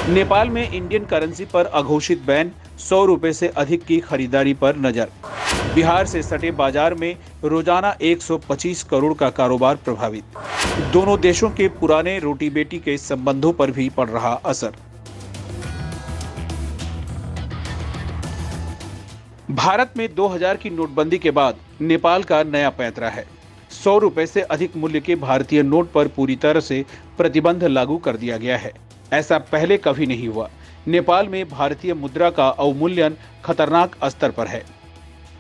नेपाल में Indian currency पर अघोषित बैन, 100 रुपए से अधिक की खरीदारी पर नजर। बिहार से सटे बाजार में रोजाना 125 करोड़ का कारोबार प्रभावित। दोनों देशों के पुराने रोटी बेटी के संबंधों पर भी पड़ रहा असर। भारत में 2000 की नोटबंदी के बाद नेपाल का नया पैंतरा है। 100 रुपए से अधिक मूल्य के भारतीय नोट पर पूरी तरह से प्रतिबंध लागू कर दिया गया है। ऐसा पहले कभी नहीं हुआ। नेपाल में भारतीय मुद्रा का अवमूल्यन खतरनाक स्तर पर है।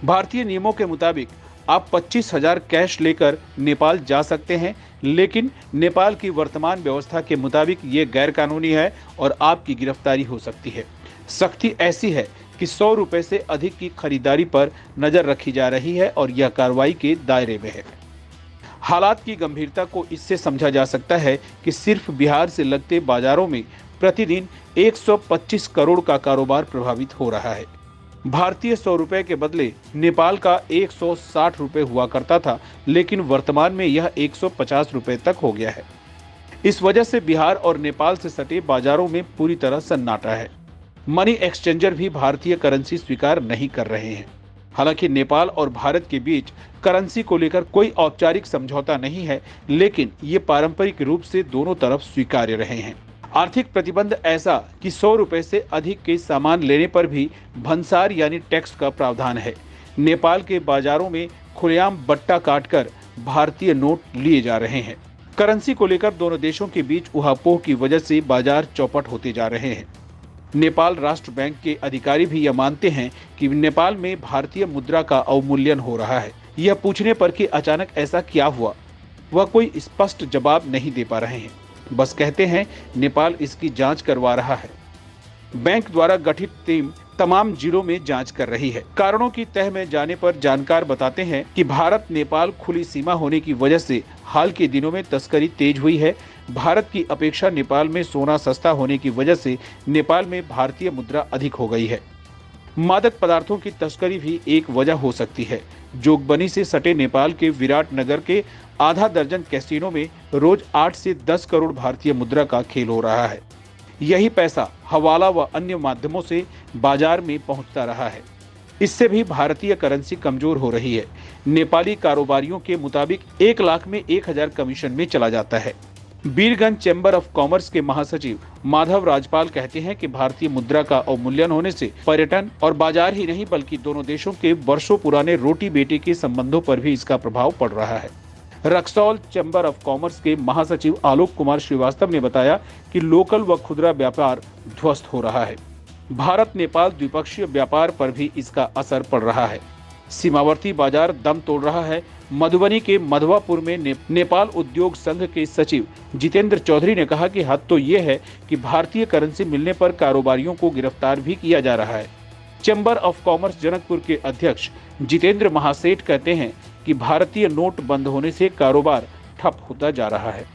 भारतीय नियमों के मुताबिक आप 25,000 कैश लेकर नेपाल जा सकते हैं, लेकिन नेपाल की वर्तमान व्यवस्था के मुताबिक ये गैरकानूनी है और आपकी गिरफ्तारी हो सकती है। सख्ती ऐसी है कि 100 रुपए से अधिक की खरीदारी पर नजर रखी जा रही है और यह कार्रवाई के दायरे में है। हालात की गंभीरता को इससे समझा जा सकता है कि सिर्फ बिहार से लगते बाजारों में प्रतिदिन 125 करोड़ का कारोबार प्रभावित हो रहा है। भारतीय 100 रुपए के बदले नेपाल का 160 रुपए हुआ करता था, लेकिन वर्तमान में यह 150 रुपए तक हो गया है। इस वजह से बिहार और नेपाल से सटे बाजारों में पूरी तरह सन्नाटा है। मनी एक्सचेंजर भी भारतीय करेंसी स्वीकार नहीं कर रहे हैं। हालांकि नेपाल और भारत के बीच करेंसी को लेकर कोई औपचारिक समझौता नहीं है, लेकिन ये पारंपरिक रूप से दोनों तरफ स्वीकार्य रहे हैं। आर्थिक प्रतिबंध ऐसा कि 100 रुपए से अधिक के सामान लेने पर भी भंसार यानी टैक्स का प्रावधान है। नेपाल के बाजारों में खुलेआम बट्टा काटकर भारतीय नोट लिए जा रहे हैं। करेंसी को लेकर दोनों देशों के बीच उहापोह की वजह से बाजार चौपट होते जा रहे हैं। नेपाल राष्ट्र बैंक के अधिकारी भी यह मानते हैं कि नेपाल में भारतीय मुद्रा का अवमूल्यन हो रहा है। यह पूछने पर कि अचानक ऐसा क्या हुआ, वह कोई स्पष्ट जवाब नहीं दे पा रहे हैं। बस कहते हैं नेपाल इसकी जांच करवा रहा है। बैंक द्वारा गठित टीम तमाम जिलों में जांच कर रही है। कारणों की तह में जाने पर जानकार बताते हैं कि भारत नेपाल खुली सीमा होने की वजह से हाल के दिनों में तस्करी तेज हुई है। भारत की अपेक्षा नेपाल में सोना सस्ता होने की वजह से नेपाल में भारतीय मुद्रा अधिक हो गई है। मादक पदार्थों की तस्करी भी एक वजह हो सकती है। जोगबनी से सटे नेपाल के विराट नगर के आधा दर्जन कैसीनो में रोज 8 से 10 करोड़ भारतीय मुद्रा का खेल हो रहा है। यही पैसा हवाला व अन्य माध्यमों से बाजार में पहुंचता रहा है। इससे भी भारतीय करेंसी कमजोर हो रही है। नेपाली कारोबारियों के मुताबिक 1 लाख में 1000 कमीशन में चला जाता है। बीरगंज चैम्बर ऑफ कॉमर्स के महासचिव माधव राजपाल कहते हैं कि भारतीय मुद्रा का अवमूल्यन होने से पर्यटन और बाजार ही नहीं बल्कि दोनों देशों के वर्षों पुराने रोटी बेटी के संबंधों पर भी इसका प्रभाव पड़ रहा है। रक्सौल चैम्बर ऑफ कॉमर्स के महासचिव आलोक कुमार श्रीवास्तव ने बताया कि लोकल व खुदरा व्यापार ध्वस्त हो रहा है। भारत नेपाल द्विपक्षीय व्यापार पर भी इसका असर पड़ रहा है। सीमावर्ती बाजार दम तोड़ रहा है। मधुबनी के मधवापुर में नेपाल उद्योग संघ के सचिव जितेंद्र चौधरी ने कहा कि हद तो ये है कि भारतीय करेंसी मिलने पर कारोबारियों को गिरफ्तार भी किया जा रहा है। चैम्बर ऑफ कॉमर्स जनकपुर के अध्यक्ष जितेंद्र महासेठ कहते हैं कि भारतीय नोट बंद होने से कारोबार ठप होता जा रहा है।